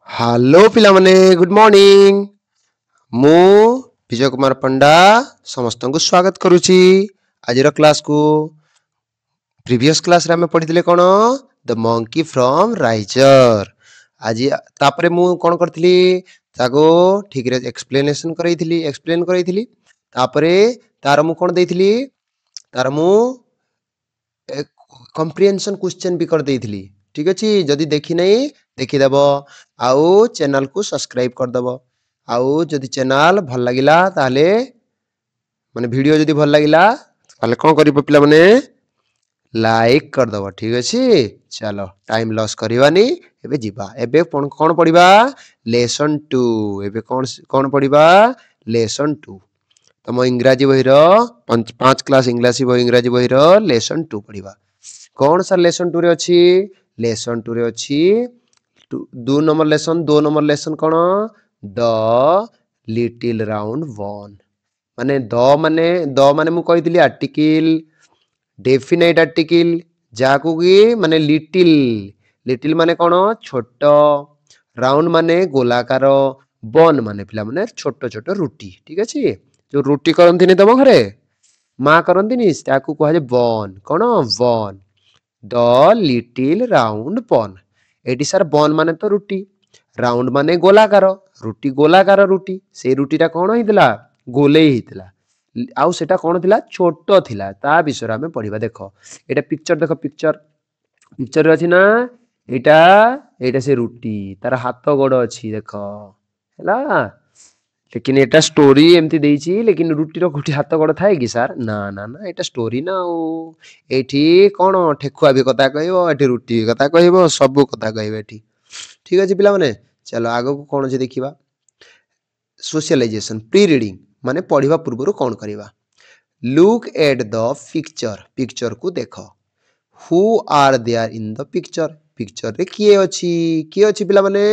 Hello पिला माने good morning मु विजय कुमार पंडा समस्त को स्वागत करुची आज क्लास को प्रीवियस क्लास रे हमें पढ़िथिले कोन द मंकी फ्रॉम राइजर आज तापरे मु कोन करथिली ताको ठीक रे एक्सप्लेन करैथिली तापरे तार मु कोन देइथिली तार मु कंप्रिहेंशन क्वेश्चन भी कर देइथिली ठीक अछि जदी देखि नै देखि देबो आउ चैनल को सब्सक्राइब कर देबो आउ जदी चैनल भल लागिला ताले माने वीडियो जदी भल लागिला ताले कोन करिबो पिला माने लाइक कर दबो ठीक अछि चलो टाइम लॉस करिवानी एबे जिबा एबे कोन पढिबा लेसन 2 एबे कोन पढिबा लेसन 2 तम इंग्रजी बहिर 5 क्लास इंग्रजी बहिर लेसन 2 पढिबा कौन सा लेसन 2 रे अछि लेसन 2 रे अछि 2 number lesson cone the little round one माने द माने मु कहितली आर्टिकल डेफिनेट आर्टिकल जाकू की माने लिटिल माने कोन छोट राउंड माने गोलाकार वन माने पिला माने छोट छोट रुटी ठीक अछि जो रुटी करंतिनी तम घरे मा करंतिनी ताकू कह जे वन कोन one the little round one एटी सर वन माने तो रुटी राउंड माने गोलाकार रुटी से रुटीटा कोन हितला गोले हितला आउ सेटा कोन थिला छोटो थिला ता विषय हमें पढिबा देखो एटा पिक्चर रे अछि ना एटा से रुटी तार हाथ गोड़ अछि देखो हैला लेकिन एटा स्टोरी एमती देइछि लेकिन रुटी रो कोठी हाथ गोड़ थाए कि सर ना ना ना एटा स्टोरी ना ओ एठी कोन ठेकुआ भी कथा कहइबो एठी रुटी भी कथा कहइबो सब कथा कहइबो एठी ठीक अछि पिला माने चलो आगो को कोन जे देखिबा सोशलाइजेशन प्री रीडिंग माने पढ़िबा पूर्वरु कोन करिबा लुक एट द पिक्चर को देखो who are there in the picture रे किए अछि पिला माने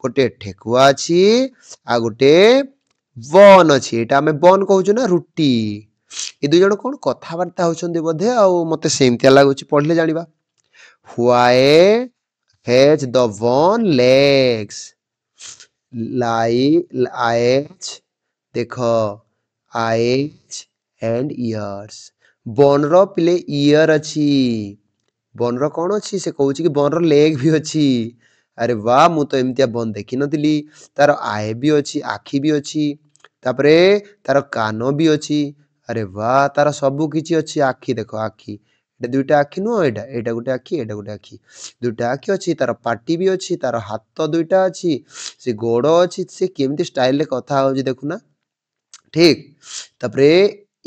गोटे ठेकुआ अछि आ गोटे वन अछि एटा हमें वन कहउछु ना रुटी ए दुई जण कोन कथा वार्ता होचंदी बोधे आ मते सेमतिया लागुची पढले जानिबा why has the one legs eyes देखो आइज एंड इयर्स बन रो पिले इयर अछि बन रो कोन अछि से कहउची कि बन रो लेग भी अछि अरे वाह मु तो एमतिया बन देखि नथिली तार आय भी अछि आखी भी अछि तापरे तार कानो भी अछि अरे वाह तार सब किछि अछि आखी देखो आखी एटा दुइटा आखी नो एटा गोटे आखी दुइटा आखी अछि तार पाटी भी अछि तार हाथ दुइटा अछि से गोड़ो अछि से केमति स्टाइल रे कथा होजी देखुना ठीक तापरे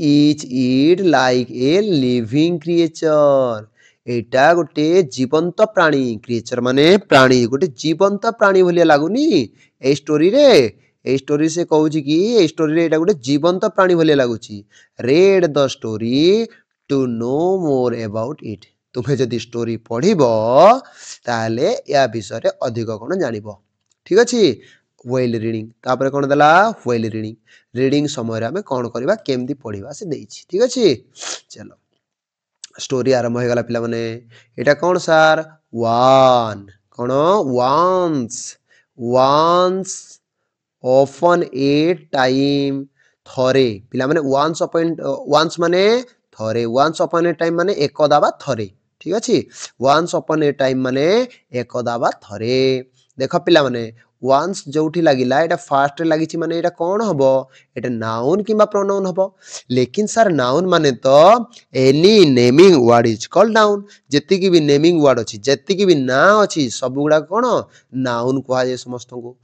etch it like a living creature एटा गोटे जीवंत प्राणी क्रिएचर माने प्राणी गोटे जीवंत प्राणी भलिया लागुनी ए स्टोरी से कहउची कि ए स्टोरी रे एटा गोटे जीवंत प्राणी भलिया लागुची read the story to know more about it तुमे जदी स्टोरी पढिबो ताले या विषय रे अधिक कोन जानिबो ठीक अछि वेल रीडिंग तापरे कोन दला वेल रीडिंग समय रे हमें कोन करबा केमदी पढिबा से देइछि ठीक अछि चलो स्टोरी आरंभ हो गला पिला माने एटा कोन सर वन कोन वंस often a time थरे पिला माने once माने थरे once upon a time माने एकदा बा थरे ठीक अछि once upon a time माने एकदा बा थरे देखो पिला माने once जोठी लागिला एटा फास्ट रे लागिछि माने एटा कोन हबो एटा नाउन किबा प्रोनाउन हबो लेकिन सर नाउन माने तो any naming word is called noun जेति की भी नेमिंग वर्ड अछि जेति की भी ना अछि सब गुडा कोन नाउन कुहा जाय समस्त को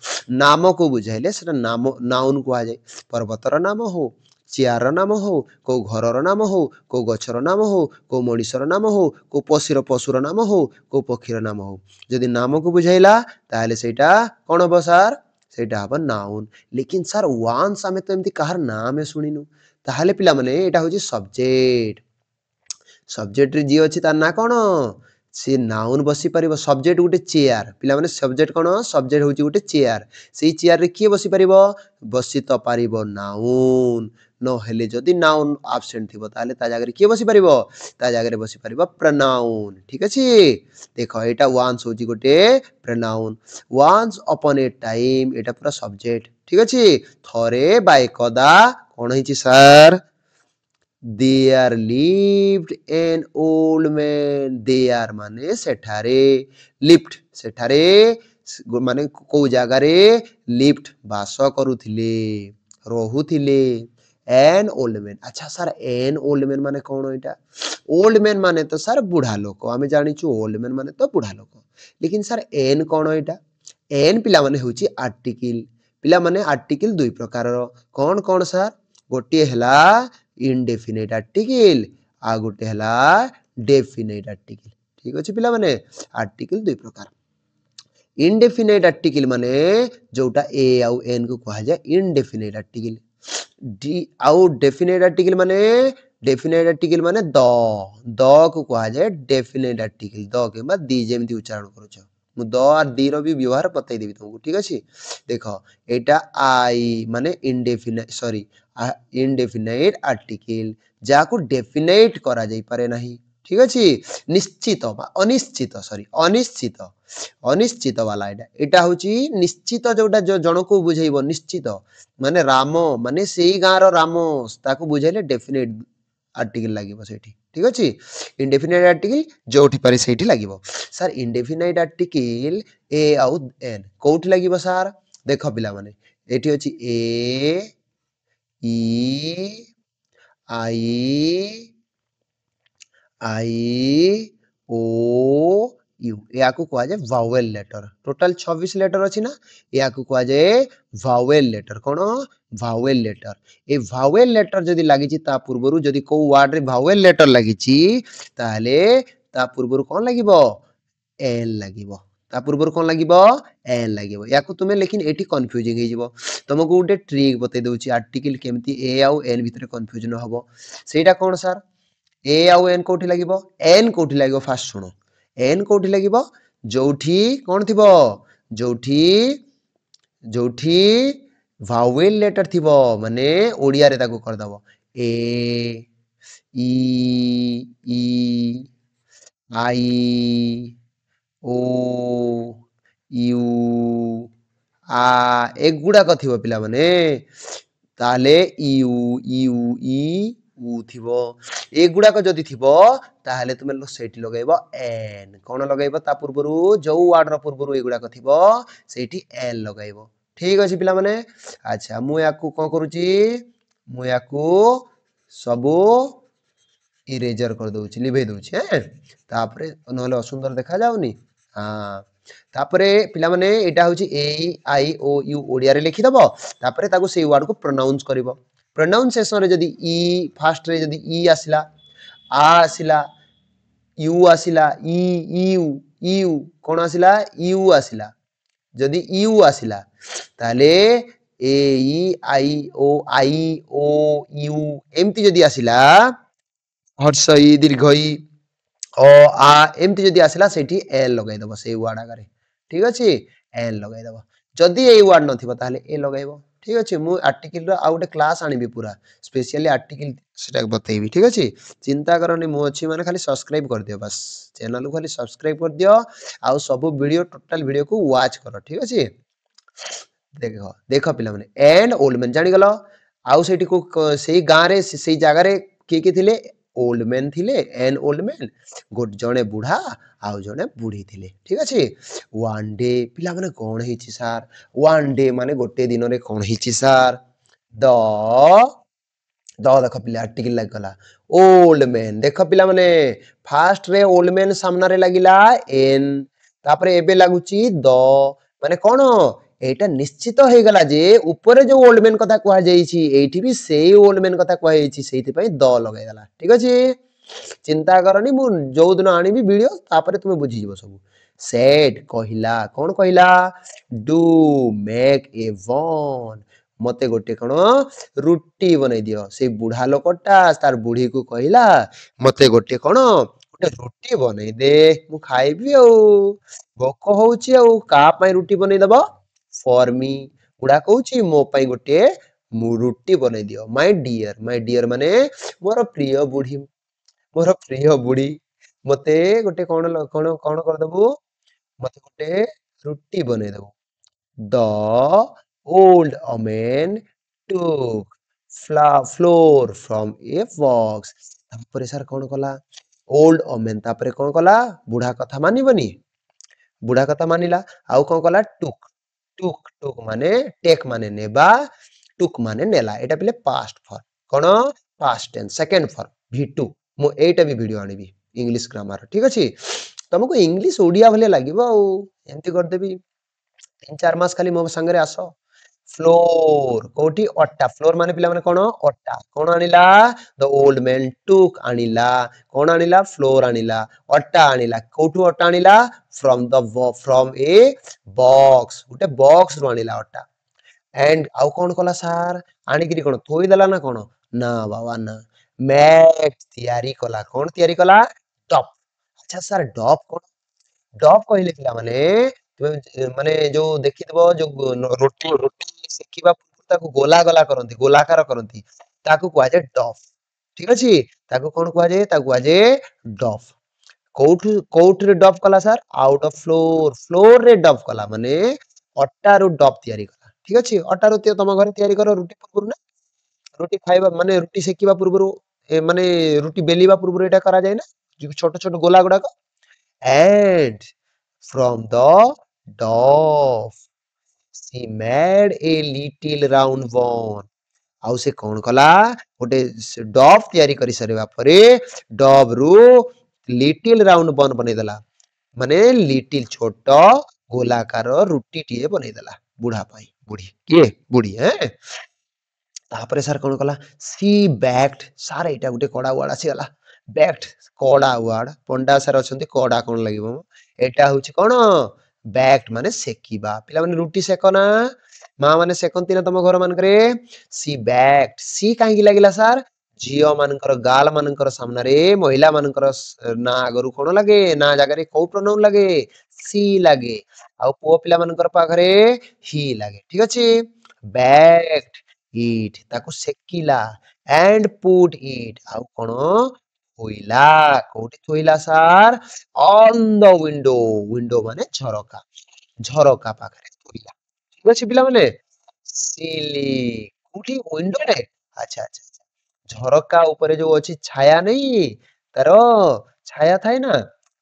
नाम को बुझाइले सेटा नाउन कुहा जाय पर्वतर नाम हो चियार नाम हो को घरर नाम हो को गछर नाम हो को मणिसर नाम हो को पशुर नाम हो को पक्षीर नाम हो जदि नाम को बुझाइला ताले सेटा कोन हबो सर सेटा हबो नाउन लेकिन सर वंस हमें तो एमती कहार नाम सुनिनु ताले पिला माने एटा होची सब्जेक्ट रे जी अछि तार ना कोन से नाउन बसी परिबो सब्जेक्ट गुटे चेयर पिला माने सब्जेक्ट कोन सब्जेक्ट होची गुटे चेयर सेही चेयर रे किए बसी परिबो बसी तो परिबो नाउन न हेले जदि नाउन एब्सेंट थिबो ताले ता जागरे किए बसी परिबो ता जागरे बसी परिबो प्रोनाउन ठीक अछि देखो एटा वन्स होची गोटे प्रोनाउन वन्स अपॉन ए टाइम एटा पूरा सब्जेक्ट ठीक अछि थरे बा एकदा कोन हिची sir There lived an old man. There माने सेठारे लिफ्ट सेठारे माने को जागारे लिफ्ट बास करूथिले रहुथिले एन ओल्ड मैन अच्छा सर एन ओल्ड मैन माने कौन एटा ओल्ड मैन माने तो सर बुढ़ा लोक आमे जानिछु ओल्ड मैन माने तो बुढ़ा लोक लेकिन सर एन कौन एटा एन पिला माने होची आर्टिकल पिला माने आर्टिकल दुई प्रकार कौन कौन सर गोटे हला इनडेफिनिट आर्टिकल आ गोटे हला डेफिनिट आर्टिकल ठीक अछि पिला माने आर्टिकल दुई प्रकार इनडेफिनिट आर्टिकल माने जोटा ए आउ एन को कहा जाय इनडेफिनिट आर्टिकल डी आउ डेफिनिट आर्टिकल माने द को कहा जाय डेफिनिट आर्टिकल द के बाद दी जेमति उच्चारण करूछ मु द और दी रो भी व्यवहार बतै देबी तुमको ठीक अछि देखो एटा आई माने इनडेफिनाइट आर्टिकल जाको डेफिनाइट करा जाई पारे नाही ठीक अछि निश्चित बा अनिश्चित अनिश्चित वाला एटा होची निश्चित जोटा जो जणको बुझाइबो निश्चित माने राम माने सेई गाँर राम ताको बुझाइले डेफिनेट आर्टिकल लागिबो सेठी ठीक अछि इनडेफिनाइट आर्टिकल जोठी पारे सेठी लागिबो सर इनडेफिनाइट आर्टिकल ए आउ एन कोठी लागिबो सर देखो पिला माने एठी अछि ए ई आई ओ यू या को कहा जाए वावेल लेटर टोटल 26 लेटर अछि ना या को कहा जाए वावेल लेटर कोन वावेल लेटर ए वावेल लेटर जदी लागि छि ता पूर्वरु जदी को वर्ड रे वावेल लेटर लागि छि ताले ता पूर्वरु कोन लागिबो एल लागिबो ता पूर्वरु कोन लागिबो एल लागिबो या को तुमे लेकिन एठी कंफ्यूजिंग हे जिवो तुमको गोटे ट्रिक बतै दउछि आर्टिकल केमती ए आउ एन भितरे कंफ्यूजन हबो सेटा कोन सर ए आउ एन कोठी लागिबो एन कोठी लागिबो फास्ट सुनो एन कोठी लागिबो जोठी कोन थिबो जोठी जोठी वावेल लेटर थिबो माने ओडिया रे ताको कर दबो ए ई आई ओ यू आ एगुडा कथिबो पिला माने ताले यू यू ई उ थिबो एगुडा को जदी थिबो ताले तुमे सेठी लगाइबो एन कोन लगाइबो ता पूर्वरु जो वर्ड रो पूर्वरु एगुडा को थिबो सेठी एन लगाइबो ठीक अछि पिला माने अच्छा मु याकू कोन करूची मु याकू सबो इरेजर कर दउची लिभे दउची हैं तापरे नहले असुंदर देखा जाउनी हां तापरे पिला माने एटा होची ए आई ओ यू ओडिया रे लिखि दबो तापरे ताको सेई वर्ड को प्रोनाउंस करिवो प्रोनाउंसिएशन रे जदी ई फास्ट रे जदी ई आसिला आ आसिला यू आसिला ई यू कोन आसिला यू आसिला जदी यू आसिला ताले ए ई आई ओ यू एमती जदी आसिला हर्ष ई दीर्घ ई ओ आ एमती जदी आसिला सेठी एल लगाइ दबो सेई वर्ड आगरे ठीक अछि एल लगाइ दबो जदी ए वर्ड नथिबो ताले ए लगाइबो ठीक अछि मु आर्टिकल रो आउटे क्लास आनिबी पूरा स्पेशली आर्टिकल सेटा बतैबी ठीक अछि चिंता करनी मु अछि माने खाली सब्सक्राइब कर दियो बस चैनल को खाली सब्सक्राइब कर दियो आउ सब वीडियो टोटल वीडियो को वॉच करो ठीक अछि देखो देखो पिला माने एंड ओल्ड मैन जानि गलो आउ सेठी को सेई गां रे सेई जागा रे के थिले ओल्ड मैन थिले एन ओल्ड मैन गोट जणे बुढ़ा आउ जणे बुढ़ी थिले ठीक अछि वन डे पिला माने कोन हिची सर वन डे माने गोटे दिन रे कोन हिची सर द देखो पिला आर्टिकल लाग गला ओल्ड मैन देखो पिला माने फास्ट रे ओल्ड मैन सामना रे लागिला एन तापरे एबे लागुची द माने कोन एटा निश्चित हो गला जे ऊपर जो ओल्ड मैन कथा कहा जाईची एठी भी सेई ओल्ड मैन कथा कहा जाईची सेति पई द लगाय गला ठीक अछि चिंता करनी मु जो दिन आनी भी वीडियो तापरे तुमे बुझी जबो सब सेड कहिला कोन कहिला डू मेक ए वन मते गोटे कोन रुटी बनै दियो से बुढ़ा लोकटा तार बुढ़ी को कहिला मते गोटे कोन गोटे रुटी बनै दे मु खाइबी औ भोक होउची औ का पई रुटी बनै दबो फॉर मी बुढ़ा कहूची मो पई गोटे ରୁଟି ବନେଇ ଦିଅ। ମାଇ ଡିयर ମାନେ ମୋର ପ୍ରିୟ ବୁଢୀ, ମୋର ପ୍ରିୟ ବୁଢୀ ମତେ ଗୋଟେ କଣ କରିଦବୁ, ମତେ ଗୋଟେ ରୁଟି ବନେଇଦବୁ। The old woman took flour from a box. ତାପରେ ସାର୍ କଣ କଲା? ଓଲ୍ଡ ଓମେନ୍ ତାପରେ କଣ କଲା? ବୁଢା କଥା ମାନିବନି, ବୁଢା କଥା ମାନିଲା। ଆଉ କଣ କଲା? ଟୁକ୍ ମାନେ ଟେକ୍ ମାନେ ନେବା, ଟୁକ୍ ମାନେ ନେଲା। ଏଟା ପିଲେ ପାଷ୍ଟ ଫର୍ମ। କଣ? Past tense second form V2। ମୁଁ ଏଇଟା ବି ଭିଡିଓ ଆଣିବି ଇଂଲିଶ ଗ୍ରାମାର। ଠିକ ଅଛି, ତମକୁ ଇଂଲିଶ ଓଡିଆ ଭଳିଆ ଲାଗିବ ଆଉ। ଏମିତି କରିଦେବି 3-4 ମାସ ଖାଲି ମୋ ସାଙ୍ଗରେ ଆସ। ଫ୍ଲୋର କୋଉଠି? ଅଟା। ଫ୍ଲୋର ମାନେ ପିଲାମାନେ କଣ? ଅଟା। କଣ ଆଣିଲା? ଦ ଓଲ୍ଡ ମ୍ୟାନ ଟୁକ୍ ଆଣିଲା। କଣ ଆଣିଲା? ଫ୍ଲୋର ଆଣିଲା, ଅଟା ଆଣିଲା। କୋଉଠୁ ଅଟା ଆଣିଲା? ଫ୍ରମ ଏ ବକ୍ସ, ଗୋଟେ ବକ୍ସ ରୁ ଆଣିଲା ଅଟା। ଏଣ୍ଡ ଆଉ କଣ କଲା ସାର୍? ଆଣିକିରି କଣ ଥୋଇଦେଲା ନା କଣ? ନା ବାବା ନା, ମ୍ୟାଟ ତିଆରି କଲା। କଣ ତିଆରି କଲା? ଟପ୍। ଆଚ୍ଛା ସାର୍ ଡପ୍ କଣ? ଡପ୍ କହିଲେ ପିଲାମାନେ ମାନେ ଯୋଉ ଦେଖିଥିବ ଯୋଉ ରୁଟି ସେକିବା ପୂର୍ବରୁ ତାକୁ ଗୋଲା କରନ୍ତି, ଗୋଲାକାର କରନ୍ତି, ତାକୁ କୁହାଯାଏ ଡଫ୍। ଠିକ ଅଛି, ତାକୁ କଣ କୁହାଯାଏ? ତାକୁ କୁହାଯାଏ ଡଫ୍। କୋଉଠିରେ ଡଫ୍ କଲା sir? Out of floor. Floor ରେ ଡଫ୍ କଲା ମାନେ ଅଟାରୁ ଡଫ୍ ତିଆରି କଲା। ଠିକ ଅଛି, ଅଟାରୁ ତମ ଘରେ ତିଆରି କର ରୁଟି ପୂର୍ବରୁ ନା? ରୁଟି ଖାଇବା ମାନେ ରୁଟି ସେକିବା ପୂର୍ବରୁ ମାନେ ରୁଟି ବେଲିବା ପୂର୍ବରୁ ଏଇଟା କରାଯାଏ ନା? ଛୋଟ ଛୋଟ ଗୋଲା ଗୁଡାକ। And from the dough she made a little round ball. ଆଉ ସେ କଣ କଲା? ଗୋଟେ ଡବ୍ ତିଆରି କରି ସାରିବା ପରେ ଡବ୍ ରୁ ଲିଟିଲ ରାଉଣ୍ଡ ବନ୍ ବନେଇଦେଲା। ମାନେ ଲିଟିଲ ଛୋଟ ଗୋଲାକାର ରୁଟିଟିଏ ବନେଇଦେଲା ବୁଢା ପାଇଁ। ବୁଢୀ କିଏ? ବୁଢୀ। ତାପରେ ସାର୍ କଣ କଲା? ସି ବ୍ୟାକ୍ଡ। ସାର୍ ଏଇଟା ଗୋଟେ କଡା ୱାର୍ଡ ଆସିଗଲା। ବ୍ୟାକ୍ଡ କଡା ୱାର୍ଡ। ପଣ୍ଡା ସାର୍ ଅଛନ୍ତି, କଡା କଣ ଲାଗିବ? ଏଇଟା ହଉଛି କଣ? ବ୍ୟାକ୍ଡ ମାନେ ସେକିବା। ପିଲାମାନେ ରୁଟି ସେକ ନା? ମା ମାନେ ସେକନ୍ତି ନା ତମ ଘର ମାନଙ୍କରେ? ସି ବ୍ୟାକ୍ଡ। ସି କାହିଁକି ଲାଗିଲା ସାର୍? ଝିଅ ମାନଙ୍କର ଗାଲ ମାନଙ୍କର ସାମ୍ନାରେ ମହିଳା ମାନଙ୍କର ନା ଆଗରୁ କଣ ଲାଗେ? ନା ଜାଗାରେ କୋଉ ପ୍ରୋନାଉନ ଲାଗେ? ସି ଲାଗେ। ଆଉ ପୁଅ ପିଲା ମାନଙ୍କର ପାଖରେ ହି ଲାଗେ। ଠିକ ଅଛି, ବ୍ୟାକ୍ଡ ଇଟ୍ ତାକୁ ସେକିଲା। and put it ଆଉ କଣ? ଥୋଇଲା। କୋଉଠି ଥୋଇଲା sir? on the window। Window ମାନେ ଝରକା, ଝରକା ପାଖରେ ଥୋଇଲା। ଠିକ ଅଛି ପିଲାମାନେ, ସିଲି କୋଉଠି? ୱିଣ୍ଡୋରେ। ଆଚ୍ଛା ଆଚ୍ଛା, ଝରକା ଉପରେ ଯୋଉ ଅଛି ଛାୟା ନେଇ, ତାର ଛାୟା ଥାଏ ନା?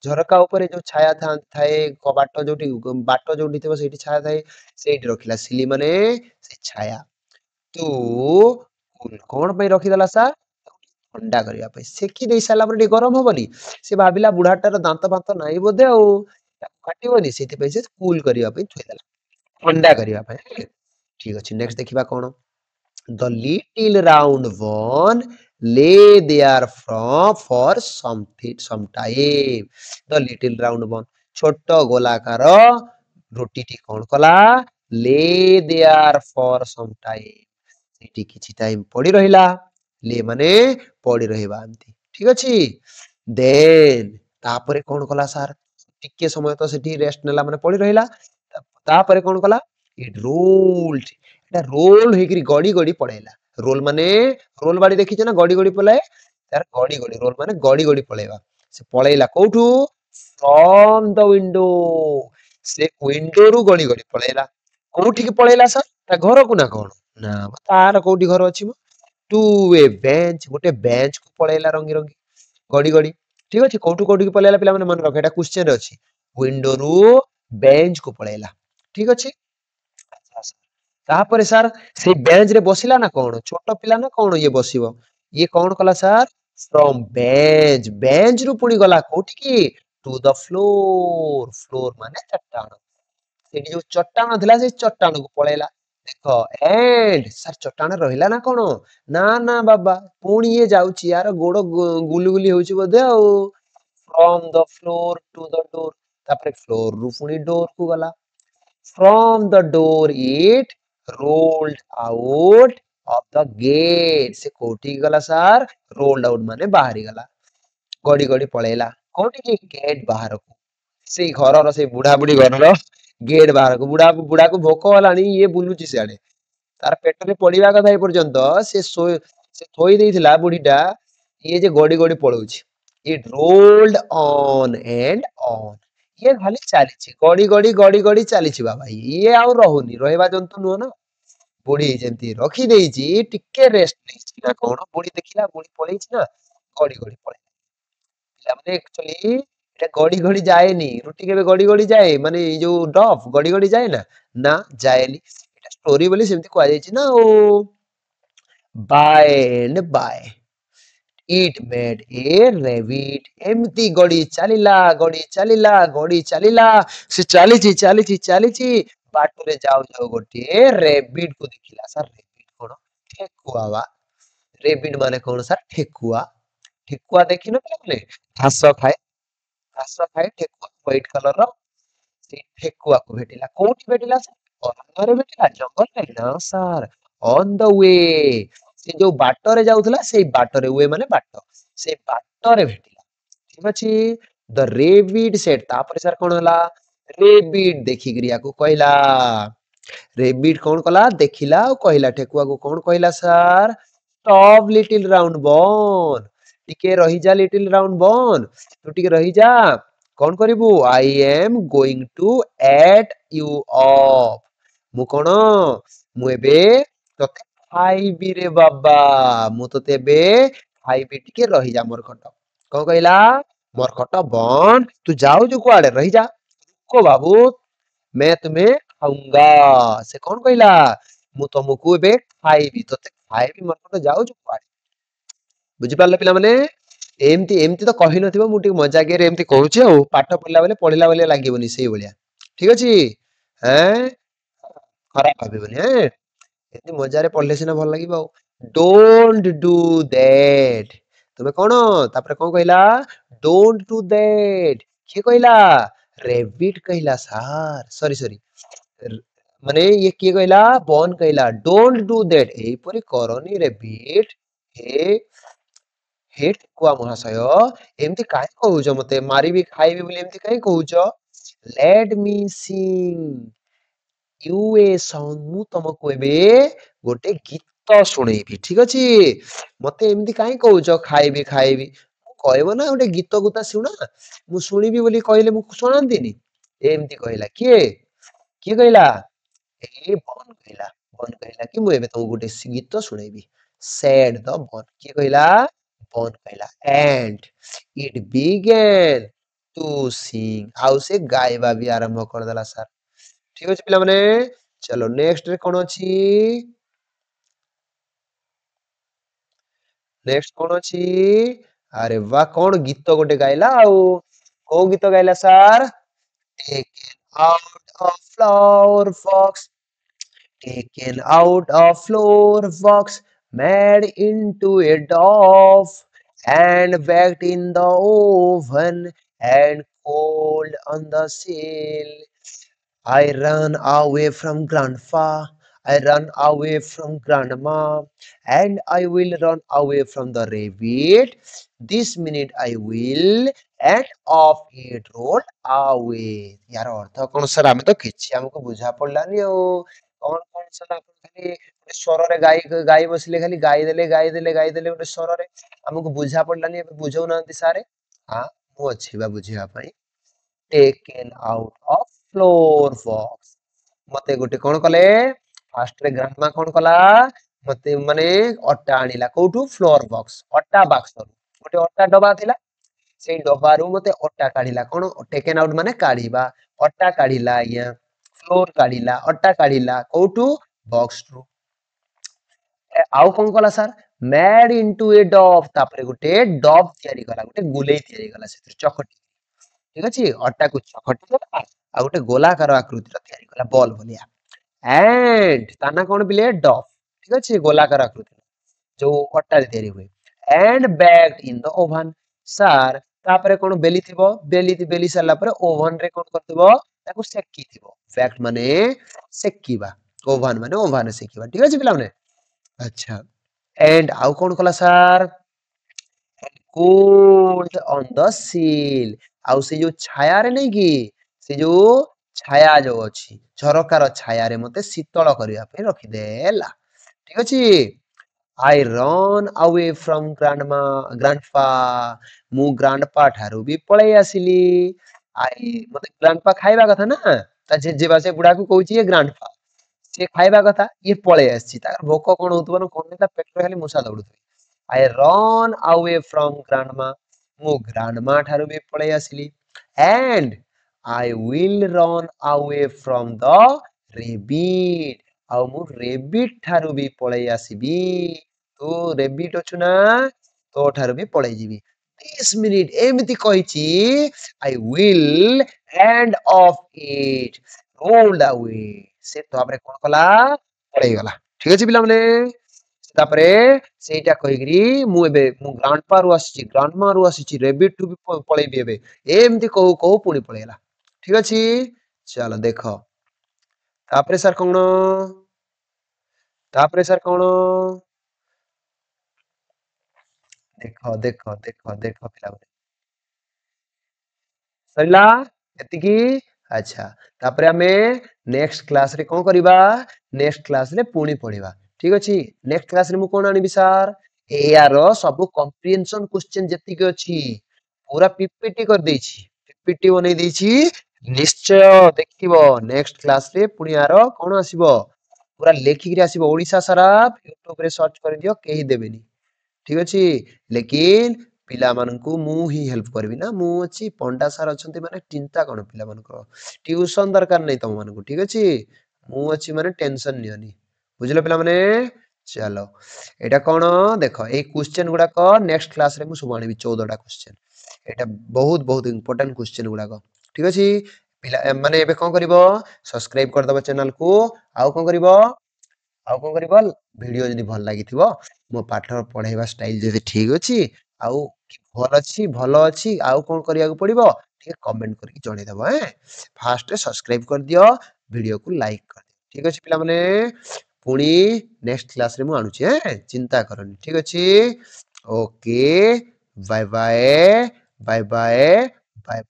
ଝରକା ଉପରେ ଯୋଉ ଛାୟା ଥାଏ, କବାଟ ଯୋଉଠି ବାଟ ଯୋଉଠି ଥିବ ସେଇଠି ଛାୟା ଥାଏ, ସେଇଠି ରଖିଲା। ସିଲି ମାନେ ସେ ଛାୟା। ତୁ କଣ ପାଇଁ ରଖିଦେଲା ସାର୍? ଥଣ୍ଡା କରିବା ପାଇଁ। ସେକି ଦେଇ ସାରିଲା ପରେ ଟିକେ ଗରମ ହବନି? ସେ ଭାବିଲା ବୁଢାଟାର ଦାନ୍ତ ଫାନ୍ତ ନାହିଁ ବୋଧେ, ଆଉ ତାକୁ କାଟିବନି, ସେଥିପାଇଁ ସେ କୁଲ କରିବା ପାଇଁ ଥୋଇଦେଲା, ଥଣ୍ଡା କରିବା ପାଇଁ। ଠିକ ଅଛି, ନେକ୍ସଟ ଦେଖିବା କଣ? The little round one lay there for some time. The little round one ଛୋଟ ଗୋଲାକାର ରୁଟିଟି କଣ କଲା? lay there for some time. ସେଠି କିଛି ଟାଇମ ପଡି ରହିଲା। ଲେ ମାନେ ପଡି ରହିବା ଏମିତି। ଠିକ ଅଛି, ଦେନ୍ ତାପରେ କଣ କଲା ସାର୍? ଟିକେ ସମୟ ତ ସେଠି ରେଷ୍ଟ ନେଲା ମାନେ ପଡି ରହିଲା। ତାପରେ କଣ କଲା? ଇଟ ରୋଲ୍ଡ। ଏଟା ରୋଲ ହେଇକିରି ଗଡି ଗଡି ପଳେଇଲା। ରୋଲ ମାନେ ରୋଲ ବାଡି ଦେଖିଛ ନା? ଗଡି ଗଡି ପଳାଏ। ତାର ଗଡି ଗଡି, ରୋଲ ମାନେ ଗଡି ଗଡି ପଳେଇବା। ସେ ପଳେଇଲା କୋଉଠୁ? from the window। ସେ ୱିଣ୍ଡୋରୁ ଗଡି ଗଡି ପଳେଇଲା। କୋଉଠିକି ପଳେଇଲା ସାର୍? ତା ଘରକୁ ନା କଣ? ନା, ତାର କୋଉଠି ଘର ଅଛି ମ? ଟୁ ଏ ବେଞ୍ଚ, ଗୋଟେ ବେଞ୍ଚ କୁ ପଳେଇଲା ରଙ୍ଗି ରଙ୍ଗି ଗଡି ଗଡି। ଠିକ ଅଛି, କୋଉଠୁ କୋଉଠିକି ପଳେଇଲା ପିଲାମାନେ ମନେ ରଖ, ଏଟା କ୍ୱେଶ୍ଚନ ରେ ଅଛି। ୱିଣ୍ଡୋରୁ ବେଞ୍ଚ କୁ ପଳେଇଲା। ଠିକ ଅଛି, ତାପରେ ସାର୍ ସେଇ ବେଞ୍ଚ ରେ ବସିଲା ନା କଣ? ଛୋଟ ପିଲା ନା କଣ ଇଏ ବସିବ? ଇଏ କଣ କଲା ସାର୍? from bench, ବେଞ୍ଚ ରୁ ପୁଣି ଗଲା କୋଉଠିକି? to the floor। ଫ୍ଲୋର ମାନେ ଚଟାଣ। ସେଠି ଯୋଉ ଚଟାଣ ଥିଲା ସେଇ ଚଟାଣକୁ ପଳେଇଲା। ଦେଖ, and ସାର୍ ଚଟାଣ ରହିଲା ନା କଣ? ନା ନା ବାବା, ପୁଣି ଇଏ ଯାଉଛି, ୟାର ଗୋଡ ଗୁଲୁଗୁଲି ହଉଛି ବୋଧେ ଆଉ। from the floor to the door, ତାପରେ ଫ୍ଲୋର ରୁ ପୁଣି ଡୋର କୁ ଗଲା। from the door it rolled out of the gate। ସେ କୋଉଠିକି ଗଲା ସାର୍? rolled out ମାନେ ବାହାରି ଗଲା, ଗଡି ଗଡି ପଳେଇଲା। କୋଉଠିକି? ଗେଟ୍ ବାହାରକୁ। ସେଇ ଘରର, ସେଇ ବୁଢା ବୁଢୀ ଘରର ଗେଟ୍ ବାହାରକୁ। ବୁଢାକୁ ଭୋକ ହେଲାଣି, ଇଏ ବୁଲୁଛି ସିଆଡେ। तार पेटरे पड़िबा कथा ए पर्यंत से थोई देइथिला बुढ़ीटा ये जे गड़ी गड़ी पळौछि it rolled on and on ये खाली चालीछि गड़ी गड़ी चालीछि बाबा ये आउ रहुनी रहबा जंतु नुह ना बुढ़ी जेमती रखी देइछि टिके रेस्ट नेछि ना कोन बुढ़ी देखिला बुढ़ी पळैछि ना गड़ी गड़ी पळे ପିଲାମାନେ actually ଏଟା ଗଡି ଗଡି ଯାଏନି ରୁଟି କେବେ ଗଡି ଗଡି ଯାଏ ମାନେ ଏଇ ଯୋଉ ଡଫ୍ ଗଡି ଗଡି ଯାଏ ନା ନା ଯାଏନି ଏଟା ଷ୍ଟୋରି ବୋଲି ସେମିତି କୁହାଯାଇଛି ନା ଆଉ by and by it made a rabbit ଏମିତି ଗଡି ଚାଲିଲା ସେ ଚାଲିଛି ବାଟରେ ଯାଉ ଯାଉ ଗୋଟିଏ rabbit କୁ ଦେଖିଲା ସାର୍ rabbit କଣ ଠେକୁଆ ବା rabbit ମାନେ କଣ ସାର୍ ଠେକୁଆ ଦେଖିନ ପିଲାମାନେ ଘାସ ଖାଏ ଠେକୁଆ ହ୍ୱାଇଟ କଲର ର ସେଇ ଠେକୁଆକୁ ଭେଟିଲା କୋଉଠି ଭେଟିଲା ସାର୍ ଅରଣ୍ୟରେ ଭେଟିଲା ଜଙ୍ଗଲରେ ନା ସାର୍ ଅନ୍ ଦ ୱେ ସେ ଯୋଉ ବାଟରେ ଯାଉଥିଲା ସେଇ ବାଟରେ ୱେ ମାନେ ବାଟ ସେଇ ବାଟରେ ଭେଟିଲା ଠିକ ଅଛି ଦ ରେବିଡ ସେଟ୍ ତାପରେ ସାର୍ କଣ ହେଲା ରେବିଡ ଦେଖିକିରି ୟାକୁ କହିଲା ରେବିଡ କଣ କଲା ଦେଖିଲା ଆଉ କହିଲା ଠେକୁଆକୁ କଣ କହିଲା ସାର୍ ଷ୍ଟପ୍ ଲିଟିଲ ରାଉଣ୍ଡ ବନ୍ ଟିକେ ରହିଯା ଲିଟିଲ ରାଉଣ୍ଡ ବନ୍ ତୁ ଟିକେ ରହିଯା କଣ କରିବୁ I am going to eat you up ମୁଁ କଣ ମୁଁ ଏବେ ତତେ ଖାଇବି ରେ ବାବା ମୁଁ ତତେ ଏବେ ଖାଇବି ଟିକେ ରହିଯା ମର୍କଟ କଣ କହିଲା ମର୍କଟ ବନ୍ ତୁ ଯାଉଛୁ କୁଆଡେ ରହିଯା को बाबू मैं तुम्हें खाऊंगा से कौन कहला ମୁଁ ତମକୁ ଏବେ ଖାଇବି ତତେ ଖାଇବି ମର୍କଟ ଯାଉଛୁ କୁଆଡେ ବୁଝିପାରିଲେ ପିଲାମାନେ ଏମିତି ତ କହି ନଥିବ ମୁଁ ଟିକେ ମଜାକିଆରେ ଏମିତି କହୁଛି ଆଉ ପାଠ ପଢିଲା ବେଳେ ଲାଗିବନି ସେଇ ଭଳିଆ ଠିକ ଅଛି हैं ଖରାପ ଭାବିବନି हैं ଏମିତି ମଜାରେ ପଢିଲେ ସିନା ଭଲ ଲାଗିବ ଆଉ ଡୋଣ୍ଟ ଡୁ ଦ୍ୟାଟ ତମେ କଣ ତାପରେ କଣ କହିଲା ଡୋଣ୍ଟ ଡୁ ଦ୍ୟାଟ କିଏ କହିଲା रेबिट कहला सार सॉरी माने ये किए कहला बन कहला डोंट डू दैट एपरि करनी रेबिट हे हे ठेकुआ महाशय एमती काहे कहउछ मते मारिबी खाइबी बोली एमती काहे कहउछ let me sing you a song मु तुमको एबे गोटे गीत सुनेबी ठीक अछि मते एमती काहे कहउछ खाइबी कहबो ना गोटे गीत गुता सुना मु सुनिबी बोली कहले मु सुनांतीनी एमती कहला किए कहला ए बन कहला कि मु एबे तुमको गोटे गीत सुनेबी said the bun किए कहला बन कहला and it began to sing आउ से गाइबा भी आरंभ कर देला सर ठीक अछि पिला माने चलो नेक्स्ट रे कोन अछि नेक्स्ट कोन अछि अरे वाह कोन गीत गोटे गाइला आउ को गीत गाइला sir taken out of flower box taken out of flower box made into a dough and baked in the oven and cold on the sill I run away from grandpa. I run away from grandma. And I will run away from the rabbit. This minute I will and off it roll away. यार अर्थ कौन sir आमे तो किछि हमको बुझा पड़लानी ओ कौन sir आपण खाली स्वर रे गाई बसले खाली गाई देले गोटे स्वर रे हमको बुझा पड़लानी ଏବେ बुझौ नांती सारे हां मु अछि बा बुझिया पई taken out of floor box मते गोटे कोन कले फास्ट रे ग्रांडमा कोन कला मते माने अट्टा आनिला कोठू फ्लोर बॉक्स अट्टा बॉक्स गोटे अट्टा डबा थिला सेई डबा रु मते अट्टा काढिला कोन टेकन आउट माने काढिबा अट्टा काढिला या फ्लोर काढिला अट्टा काढिला कोठू बॉक्स रु आउ कोन कला सर मैड इनटू ए डब तापरे गोटे डब तयारी कला गोटे गुलेई तयारी कला से चकटी ठीक अछि अट्टा को चकटी देला आ गोटे गोलाकार आकृतिर तयारी कला बॉल भलिया एंड ताना कोन बिले डफ ठीक अछि गोलाकार आकृतिर जो अट्टा रे तयारी हुए and baked in the oven sir तापरे कोन बेली थिबो बेली सरला परे ओवन रे कोन करथिबो ताको सेकी थिबो फैक्ट माने सेकीबा ओवन माने ओवन रे सेकीबा ठीक अछि पिला माने अच्छा एंड आउ कोन कला sir cold on the seal आउ से जो छाया रे नहीं की से जो ଛାୟା ଯୋଉ ଅଛି ଝରକାର ଛାୟାରେ ମତେ ଶୀତଳ କରିବା ପାଇଁ ରଖିଦେଲା। ଠିକ ଅଛି। I run away from grandpa. ମୁଁ grandpa ଠାରୁ ବି ପଳେଇ ଆସିଲି। ମତେ grandpa ଖାଇବା କଥା ନା ତା ଜେଜେବା ସେ ବୁଢାକୁ କହୁଛି ଇଏ grandpa। ସିଏ ଖାଇବା କଥା ଇଏ ପଳେଇ ଆସିଛି ତାର ଭୋକ କଣ ହଉଥିବ ନା କଣ ତା ପେଟରେ ଖାଲି ମୂଷା ଦୌଡୁଥିବେ। I run away from grandma. ମୁଁ grandma ଠାରୁ ବି ପଳେଇ ଆସିଲି। And I will run away from the rabbit. ଆଉ ମୁଁ rabbit ଠାରୁ ବି ପଳେଇ ଆସିବି। ତୁ rabbit ଅଛୁ ନା ତୋ ଠାରୁ ବି ପଳେଇ ଯିବି। This minute ଏମିତି କହିଛି I will end of it. Rolled away. ସେ ତାପରେ କଣ କଲା ପଳେଇଗଲା। ଠିକ ଅଛି ପିଲାମାନେ। ତାପରେ ସେଇଟା କହିକିରି ମୁଁ ଗ୍ରାଣ୍ଡପା ରୁ ଆସିଛି ଗ୍ରାଣ୍ଡମା ରୁ ଆସିଛି ରେବିଟ ଠୁ ବି ପଳେଇବି ଏବେ ଏମିତି କହୁ କହୁ ପୁଣି ପଳେଇଲା। ଠିକ ଅଛି ଚାଲ ଦେଖ ତାପରେ ସାର୍ କଣ ଦେଖ ଦେଖ ଦେଖ ଦେଖ ପିଲାମାନେ ସରିଲା ଏତିକି ଆଚ୍ଛା ତାପରେ ଆମେ ନେକ୍ସଟ କ୍ଲାସ ରେ କଣ କରିବା ନେକ୍ସଟ କ୍ଲାସ ରେ ପୁଣି ପଢିବା। ଠିକ ଅଛି ନେକ୍ସଟ କ୍ଲାସ ରେ ମୁଁ କଣ ଆଣିବି ସାର୍ ଏଆର ସବୁ କମ୍ପ୍ରିହେନସନ କ୍ୱେଶ୍ଚନ ଯେତିକି ଅଛି ପୁରା ପିପିଟି କରିଦେଇଛି ପିପିଟି ବନେଇ ଦେଇଛି ନିଶ୍ଚୟ ଦେଖିବ ନେକ୍ସଟ କ୍ଲାସ ରେ ପୁଣି ଆର କଣ ଆସିବ ପୁରା ଲେଖିକିରି ଆସିବ ଓଡିଶା ସାରା ୟୁଟ୍ୟୁବ ରେ ସର୍ଚ୍ଚ କରିଦିଅ କେହି ଦେବେନି। ଠିକ ଅଛି ଲେକିନ ପିଲାମାନଙ୍କୁ ମୁଁ ହିଁ ହେଲ୍ପ କରିବି ନା ମୁଁ ଅଛି ପଣ୍ଡା ସାର୍ ଅଛନ୍ତି ମାନେ ଚିନ୍ତା କଣ ପିଲାମାନଙ୍କର ଟିଉସନ ଦରକାର ନାହିଁ ତମ ମାନଙ୍କୁ ଠିକ ଅଛି ମୁଁ ଅଛି ମାନେ ଟେନସନ ନିଅନି ବୁଝିଲ ପିଲାମାନେ ଚାଲ ଏଇଟା କଣ ଦେଖ ଏଇ କ୍ୱେଶ୍ଚନ ଗୁଡାକ ନେକ୍ସଟ କ୍ଲାସ ରେ ମୁଁ ସବୁ ଆଣିବି 14ଟା କ୍ୱେଶ୍ଚନ ଏଇଟା ବହୁତ ବହୁତ ଇମ୍ପୋର୍ଟାଣ୍ଟ କ୍ୱେଶ୍ଚନ ଗୁଡାକ ଠିକ ଅଛି ପିଲା ମାନେ ଏବେ କଣ କରିବ ସବସ୍କ୍ରାଇବ କରିଦବ ଚ୍ୟାନେଲ କୁ ଆଉ କଣ କରିବ ଭିଡିଓ ଯଦି ଭଲ ଲାଗିଥିବ ମୋ ପାଠ ପଢେଇବା ଷ୍ଟାଇଲ ଯଦି ଠିକ ଅଛି ଆଉ ଭଲ ଅଛି ଆଉ କଣ କରିବାକୁ ପଡିବ ଟିକେ କମେଣ୍ଟ କରିକି ଜଣେଇଦବ ଫାଷ୍ଟ ସବସ୍କ୍ରାଇବ କରିଦିଅ ଭିଡିଓକୁ ଲାଇକ କରିଦିଅ ଠିକ ଅଛି ପିଲାମାନେ ପୁଣି ନେକ୍ସଟ କ୍ଲାସ ରେ ମୁଁ ଆଣୁଛି ଚିନ୍ତା କରନି ଠିକ ଅଛି ଓକେ ବାय ବାय ବାय ବାय ବାय